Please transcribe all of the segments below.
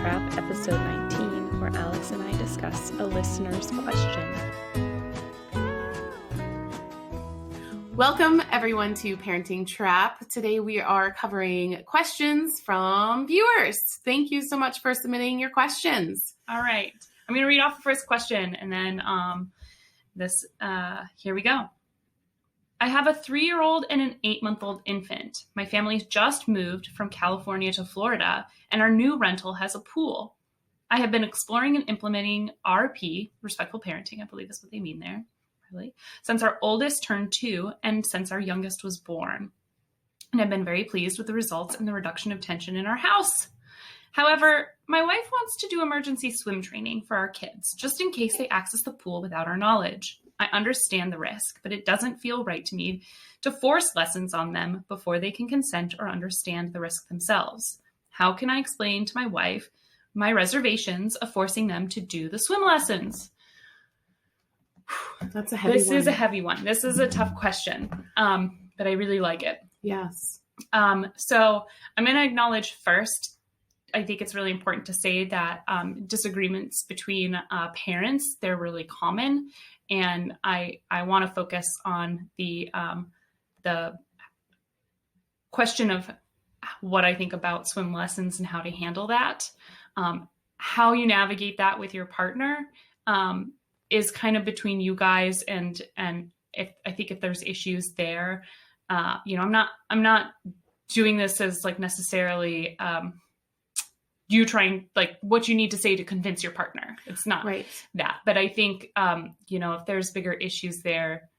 Trap, episode 19, where Alex and I discuss a listener's question. Welcome, everyone, to Parenting Trap. Today we are covering questions from viewers. Thank you so much for submitting your questions. All right. I'm going to read off the first question, and then here we go. I have a 3-year-old and an 8-month-old infant. My family's just moved from California to Florida, and our new rental has a pool. I have been exploring and implementing RP, respectful parenting, I believe is what they mean there, really, since our oldest turned 2 and since our youngest was born. And I've been very pleased with the results and the reduction of tension in our house. However, my wife wants to do emergency swim training for our kids, just in case they access the pool without our knowledge. I understand the risk, but it doesn't feel right to me to force lessons on them before they can consent or understand the risk themselves. How can I explain to my wife my reservations of forcing them to do the swim lessons? That's a heavy one. This is a heavy one. This is a tough question, but I really like it. Yes. So I'm going to acknowledge first, I think it's really important to say that disagreements between parents, they're really common. And I want to focus on the question of what I think about swim lessons and how to handle that. How you navigate that with your partner is kind of between you guys. And I think if there's issues there, I'm not doing this as like necessarily you trying like what you need to say to convince your partner. It's not right. that, but I think, if there's bigger issues there,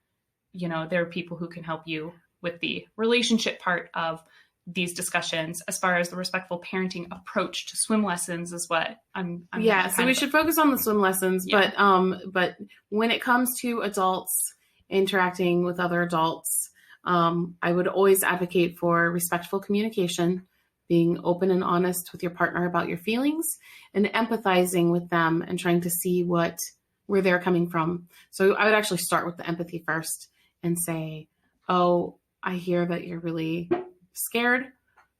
there are people who can help you with the relationship part of these discussions. As far as the respectful parenting approach to swim lessons is what I'm so we should focus on the swim lessons, yeah. But when it comes to adults interacting with other adults, I would always advocate for respectful communication, being open and honest with your partner about your feelings, and empathizing with them and trying to see where they're coming from. So I would actually start with the empathy first and say, oh, I hear that you're really scared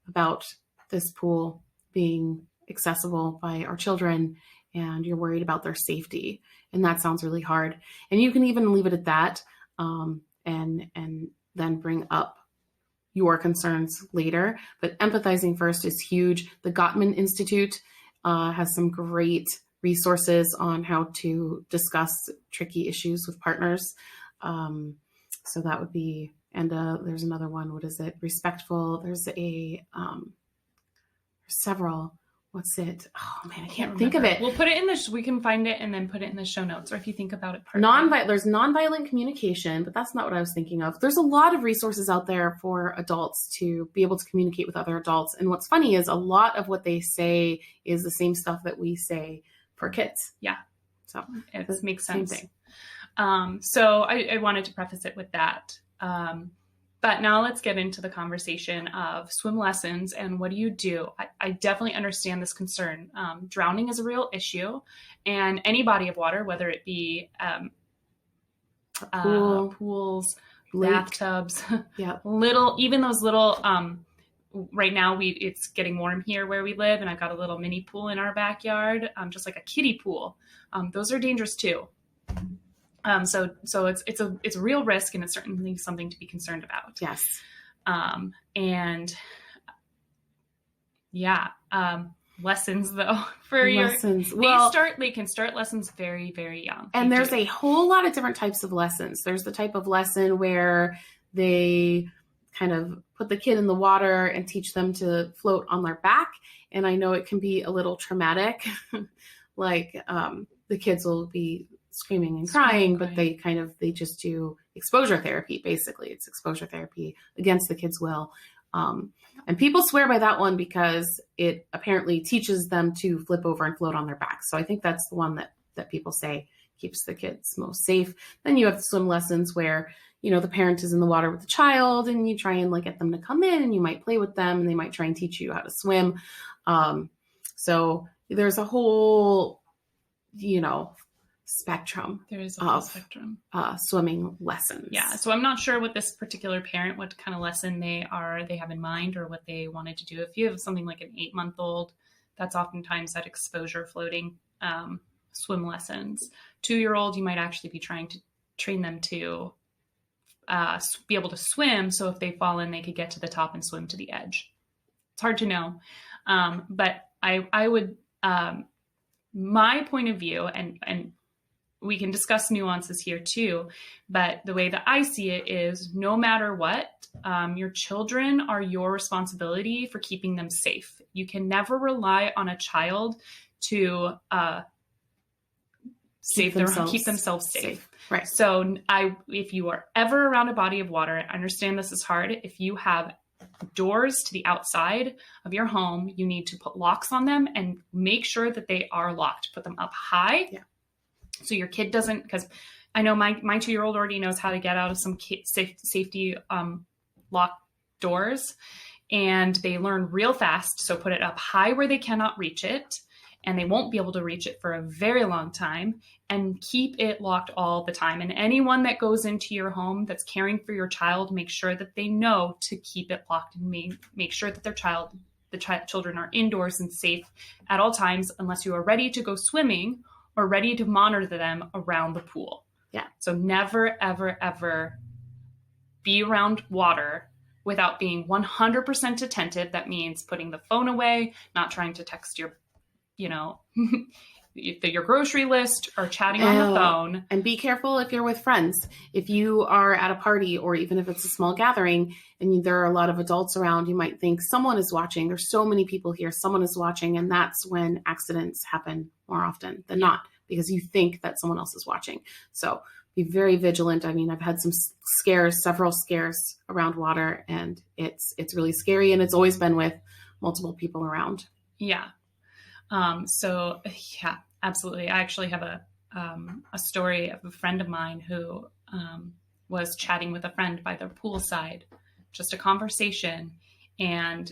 about this pool being accessible by our children, and you're worried about their safety. And that sounds really hard. And you can even leave it at that, and then bring up your concerns later, but empathizing first is huge. The Gottman Institute has some great resources on how to discuss tricky issues with partners. So that would be, and there's another one. What is it? Respectful. There's several. What's it? Oh man, I can't think of it. We'll put it in we can find it and then put it in the show notes. Or if you think about it, there's nonviolent communication, but that's not what I was thinking of. There's a lot of resources out there for adults to be able to communicate with other adults. And what's funny is a lot of what they say is the same stuff that we say for kids. Yeah. So it makes sense. Same thing. So I wanted to preface it with that. But now let's get into the conversation of swim lessons and what do you do? I definitely understand this concern. Drowning is a real issue, and any body of water, whether it be pools, lake, bathtubs, yeah, even those little, right now it's getting warm here where we live, and I've got a little mini pool in our backyard, just like a kiddie pool. Those are dangerous too. So it's a real risk, and it's certainly something to be concerned about. Yes. Lessons though they can start lessons very, very young. And there's a whole lot of different types of lessons. There's the type of lesson where they kind of put the kid in the water and teach them to float on their back. And I know it can be a little traumatic, like, the kids will be screaming and crying, but they just do exposure therapy. Basically, it's exposure therapy against the kids' will. And people swear by that one because it apparently teaches them to flip over and float on their back. So I think that's the one that people say keeps the kids most safe. Then you have the swim lessons where, the parent is in the water with the child and you try and get them to come in, and you might play with them and they might try and teach you how to swim. So there's a whole, spectrum. There is a whole spectrum. Swimming lessons. Yeah. So I'm not sure what this particular parent, what kind of lesson they have in mind or what they wanted to do. If you have something like an 8-month-old that's oftentimes at exposure floating swim lessons. 2-year-old, you might actually be trying to train them to be able to swim. So if they fall in, they could get to the top and swim to the edge. It's hard to know. But I would, my point of view, and we can discuss nuances here too, but the way that I see it is no matter what, your children are your responsibility for keeping them safe. You can never rely on a child to keep themselves safe. Right. So if you are ever around a body of water, I understand this is hard. If you have doors to the outside of your home, you need to put locks on them and make sure that they are locked. Put them up high. Yeah. So your kid doesn't, because I know my 2-year-old already knows how to get out of some safety locked doors, and they learn real fast. So put it up high where they cannot reach it, and they won't be able to reach it for a very long time, and keep it locked all the time. And anyone that goes into your home that's caring for your child, make sure that they know to keep it locked and make sure that the children are indoors and safe at all times, unless you are ready to go swimming or ready to monitor them around the pool. Yeah. So never, ever, ever be around water without being 100% attentive. That means putting the phone away, not trying to text your grocery list or chatting on the phone. And be careful if you're with friends. If you are at a party, or even if it's a small gathering and there are a lot of adults around, you might think someone is watching. There's so many people here, someone is watching. And that's when accidents happen more often than not, because you think that someone else is watching. So be very vigilant. I mean, I've had several scares around water, and it's really scary, and it's always been with multiple people around. Yeah. So yeah, absolutely. I actually have a story of a friend of mine who was chatting with a friend by the poolside, just a conversation, and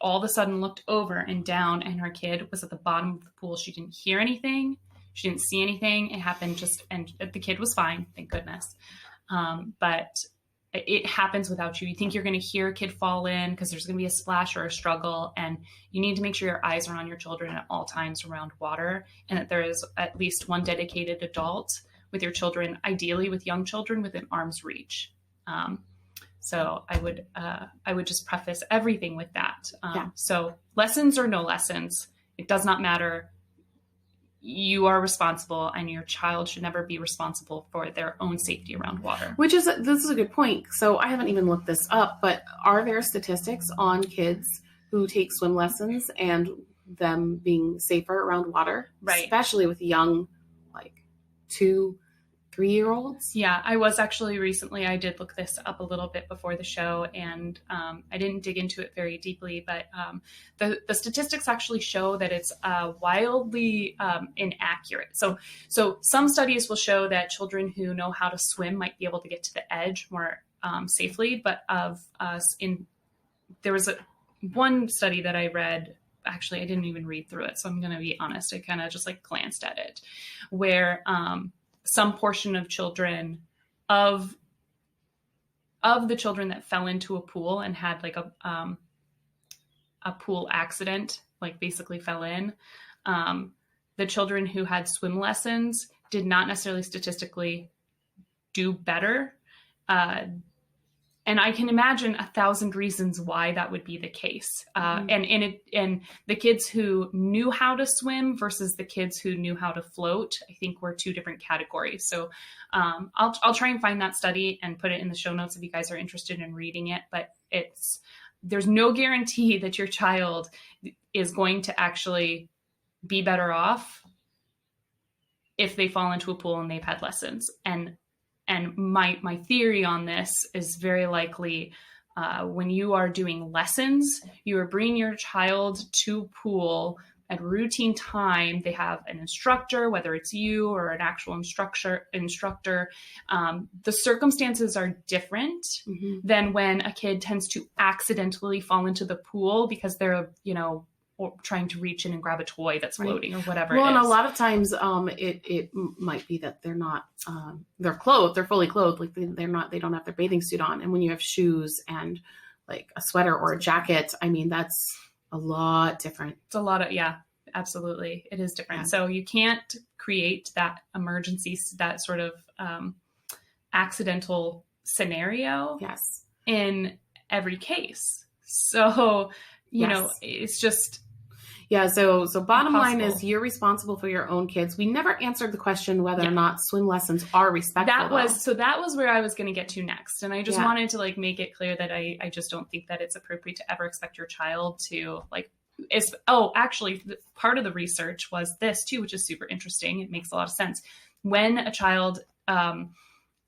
all of a sudden looked over and down, and her kid was at the bottom of the pool. She didn't hear anything. She didn't see anything. It happened and the kid was fine, thank goodness. But it happens without you. You think you're going to hear a kid fall in because there's going to be a splash or a struggle, and you need to make sure your eyes are on your children at all times around water, and that there is at least one dedicated adult with your children, ideally with young children within arm's reach. So I would just preface everything with that. So lessons or no lessons, it does not matter. You are responsible, and your child should never be responsible for their own safety around water. This is a good point. So I haven't even looked this up, but are there statistics on kids who take swim lessons and them being safer around water? Right. Especially with young, like 2-3-year-olds? Yeah, I was actually recently, I did look this up a little bit before the show, and I didn't dig into it very deeply, but the statistics actually show that it's wildly inaccurate. So some studies will show that children who know how to swim might be able to get to the edge more safely, but there was one study that I read. Actually, I didn't even read through it, so I'm going to be honest. I kind of just glanced at it, where some portion of children of the children that fell into a pool and had a pool accident, basically fell in, the children who had swim lessons did not necessarily statistically do better. And I can imagine 1,000 reasons why that would be the case. And the kids who knew how to swim versus the kids who knew how to float, I think were two different categories. So I'll try and find that study and put it in the show notes if you guys are interested in reading it. But there's no guarantee that your child is going to actually be better off if they fall into a pool and they've had lessons. And my theory on this is very likely when you are doing lessons, you are bringing your child to pool at routine time. They have an instructor, whether it's you or an actual instructor. The circumstances are different than when a kid tends to accidentally fall into the pool because they're, or trying to reach in and grab a toy that's floating or whatever. Well, and a lot of times it might be that they're not, they're clothed, they're fully clothed. They don't have their bathing suit on. And when you have shoes and a sweater or a jacket, I mean, that's a lot different. It's a lot of, yeah, absolutely. It is different. Yeah. So you can't create that emergency, that sort of accidental scenario Yes. in every case. So, you Yes. know, it's just, yeah. So bottom line impossible. is you're responsible for your own kids. We never answered the question whether or not swim lessons are respectful. That was where I was going to get to next. And I just Yeah. wanted to like make it clear that I just don't think that it's appropriate to ever expect your child to like, actually part of the research was this too, which is super interesting. It makes a lot of sense. When a child,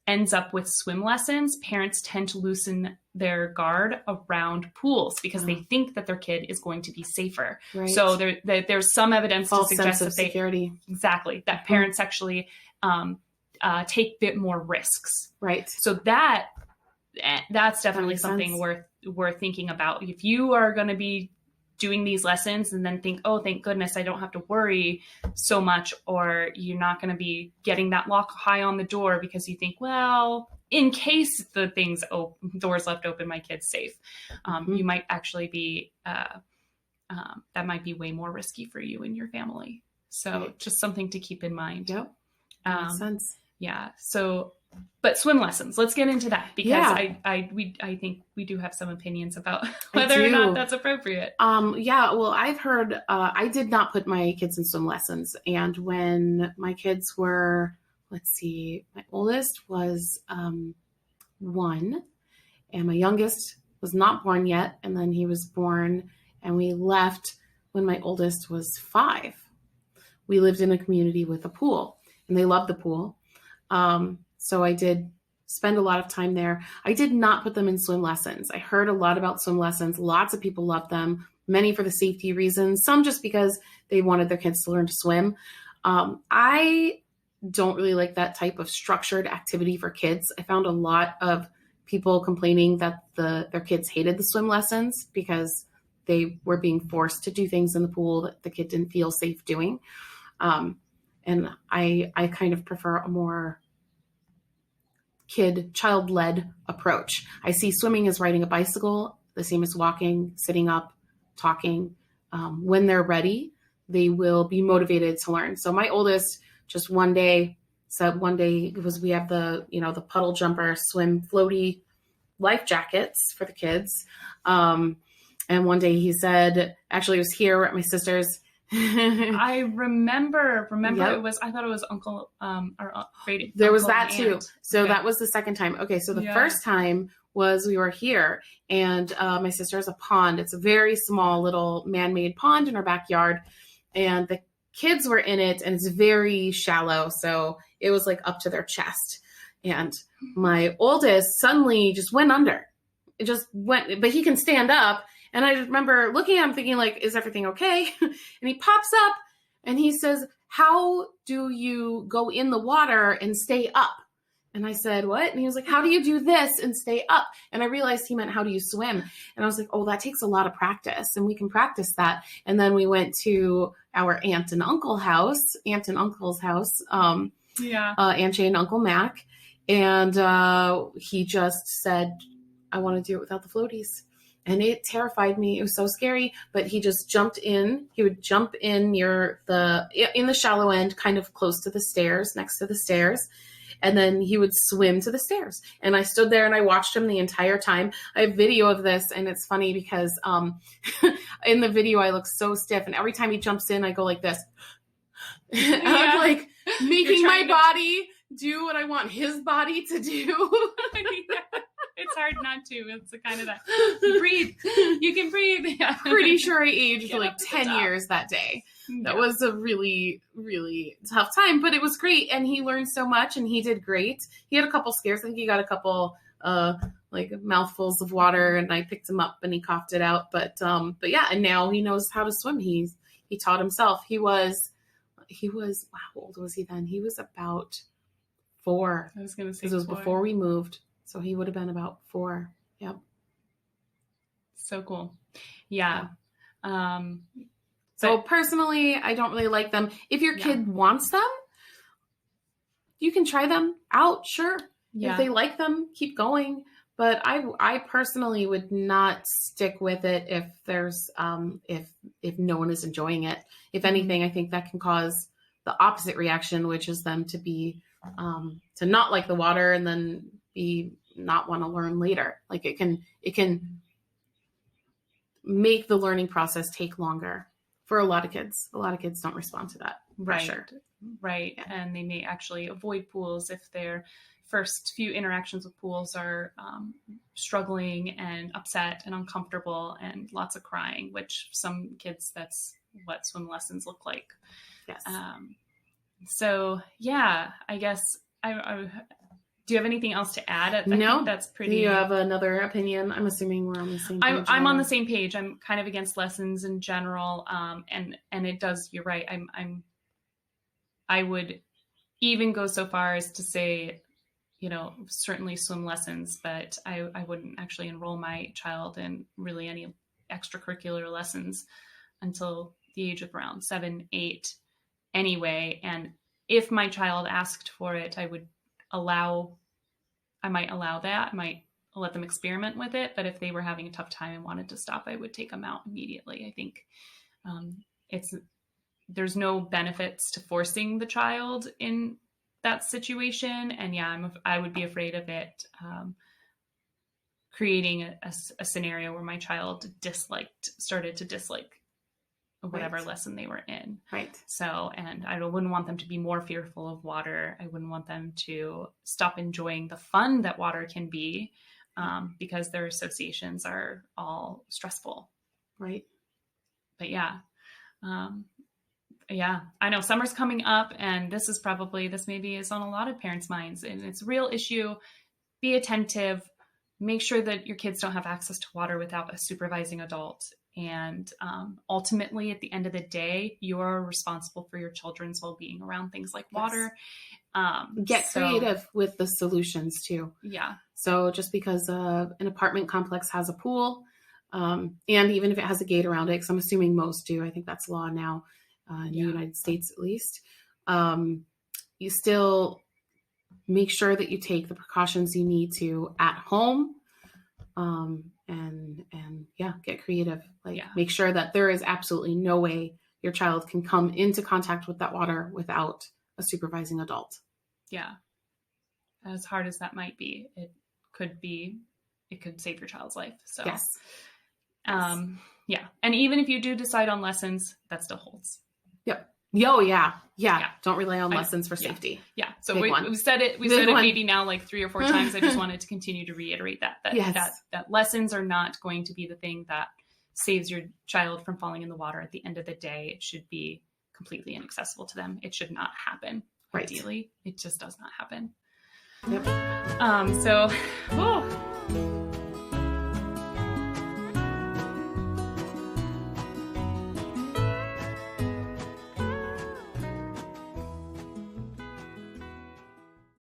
ends up with swim lessons, parents tend to loosen their guard around pools because they think that their kid is going to be safer. Right. So there's some evidence False to suggest sense of that security. Exactly, that parents actually take a bit more risks. Right. So that's definitely makes something sense. worth thinking about. If you are going to be doing these lessons and then think, oh, thank goodness I don't have to worry so much, or you're not going to be getting that lock high on the door because you think, well, in case the doors left open, my kid's safe. You might actually be, that might be way more risky for you and your family. So just something to keep in mind. Yep. Makes sense. Yeah. So, but swim lessons, let's get into that because I think we do have some opinions about whether or not that's appropriate. Yeah, well, I've heard, I did not put my kids in swim lessons. And when my kids were, let's see, my oldest was 1 and my youngest was not born yet. And then he was born and we left when my oldest was 5. We lived in a community with a pool and they loved the pool. So I did spend a lot of time there. I did not put them in swim lessons. I heard a lot about swim lessons. Lots of people loved them, many for the safety reasons, some just because they wanted their kids to learn to swim. I don't really like that type of structured activity for kids. I found a lot of people complaining that their kids hated the swim lessons because they were being forced to do things in the pool that the kid didn't feel safe doing. And I kind of prefer a more child-led approach. I see swimming as riding a bicycle, the same as walking, sitting up, talking. When they're ready, they will be motivated to learn. So my oldest just one day because we have the puddle jumper swim floaty life jackets for the kids. And one day he said, actually it was here at my sister's. I remember Yep. I thought it was Uncle, or Brady. There was Uncle that and too. Aunt. So Okay. that was the second time. Okay. So the first time was we were here and my sister has a pond. It's a very small little man-made pond in her backyard and the kids were in it and it's very shallow. So it was like up to their chest. And my oldest suddenly just went under. It just went, but he can stand up. And I remember looking at him thinking like, is everything okay? And he pops up and he says, how do you go in the water and stay up? And I said, what? And he was like, how do you do this and stay up? And I realized he meant, how do you swim? And I was like, oh, that takes a lot of practice and we can practice that. And then we went to our aunt and uncle's house, Aunt Jay and Uncle Mac. And he just said, I want to do it without the floaties. And it terrified me. It was so scary, but he just jumped in. He would jump in in the shallow end, kind of close to the stairs, next to the stairs. And then he would swim to the stairs. And I stood there and I watched him the entire time. I have video of this and it's funny because in the video I look so stiff. And every time he jumps in, I go like this. Yeah. I'm like making my body do what I want his body to do. It's hard not to. It's the kind of that. Breathe. You can breathe. Yeah. Pretty sure I aged Get like up to the 10 top. years that day. Yeah. That was a really, really tough time, but it was great. And he learned so much and he did great. He had a couple scares. I think he got a couple like mouthfuls of water and I picked him up and he coughed it out. But yeah, and now he knows how to swim. He taught himself. He was, wow, how old was he then? He was about 4. I was going to say This was 4. before we moved. So he would have been about 4. Yep. So cool. Yeah. So personally, I don't really like them. If your kid wants them, you can try them out. Sure. Yeah. If they like them, keep going. But I personally would not stick with it if there's if no one is enjoying it. If anything, I think that can cause the opposite reaction, which is them to be to not like the water and then be not want to learn later. Like it can make the learning process take longer for a lot of kids. A lot of kids don't respond to that pressure. Right. Yeah. And they may actually avoid pools if their first few interactions with pools are struggling and upset and uncomfortable and lots of crying, which some kids, that's what swim lessons look like. Yes. So yeah, I guess do you have anything else to add? I No, think that's pretty. Do you have another opinion? I'm assuming we're on the same page. I'm on the same page. I'm kind of against lessons in general. And it does, you're right. I would even go so far as to say, certainly swim lessons, but I wouldn't actually enroll my child in really any extracurricular lessons until the age of around 7, 8 anyway. And if my child asked for it, I might allow that. I might let them experiment with it. But if they were having a tough time and wanted to stop, I would take them out immediately. I think there's no benefits to forcing the child in that situation. And yeah, I would be afraid of it creating a scenario where my child started to dislike whatever lesson they were in. Right. So, and I wouldn't want them to be more fearful of water. I wouldn't want them to stop enjoying the fun that water can be because their associations are all stressful. Right. But yeah. Yeah, I know summer's coming up, and this maybe is on a lot of parents' minds, and it's a real issue. Be attentive, make sure that your kids don't have access to water without a supervising adult. And ultimately, at the end of the day, you're responsible for your children's well-being around things like water. Get creative with the solutions too. Yeah. So just because an apartment complex has a pool, and even if it has a gate around it, because I'm assuming most do, I think that's law now. In the United States, at least, you still make sure that you take the precautions you need to at home, and get creative. Make sure that there is absolutely no way your child can come into contact with that water without a supervising adult. Yeah, as hard as that might be, it could save your child's life. So yes. Yeah, and even if you do decide on lessons, that still holds. Yep. Oh, yeah. Don't rely on lessons for safety. Yeah. So we've said it. We've said it maybe now like 3 or 4 times. I just wanted to continue to reiterate that lessons are not going to be the thing that saves your child from falling in the water. At the end of the day, it should be completely inaccessible to them. It should not happen. Right. Ideally, it just does not happen. Yep. So